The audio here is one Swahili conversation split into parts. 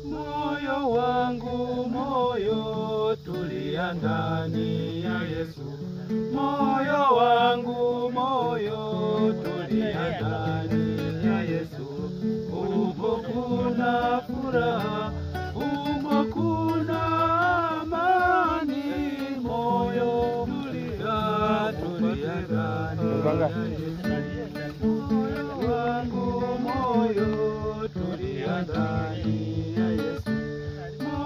Moyo wangu moyo, tulia ndani ya Yesu. Moyo wangu moyo, tulia ndani ya Yesu. Humo kuna furaha, humo kuna amani. Moyo tulia, tulia ndani ya Yesu. Moyo wangu moyo, tulia ndani ya Yesu.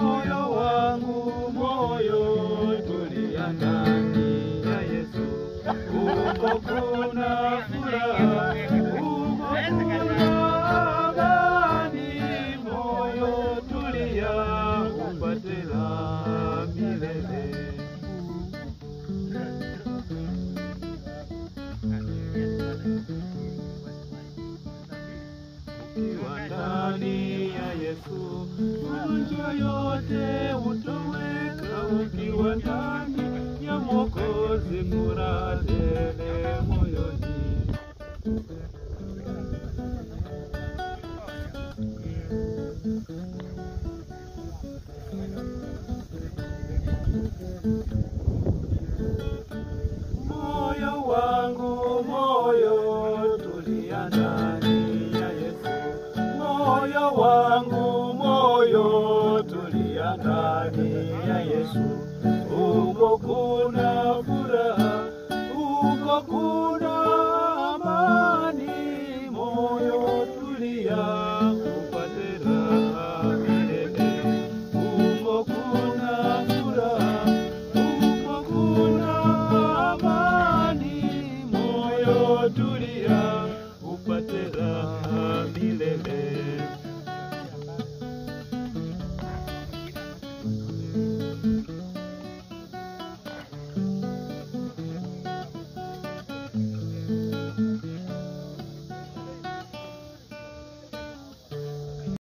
Moyo wangu moyo, tulia ndani ya Yesu. Humo kuna furaha, humo kuna amani. Moyo tulia, upate la milele. Ukiwa ndani ya Yesu, magonjwa yote hutoweka. Ukiwa ndani ya Mwokozi, furaha tele moyoni. Moyo wangu moyo, tulia ndani ya Yesu. Moyo wangu moyo, tulia ndani ya Yesu.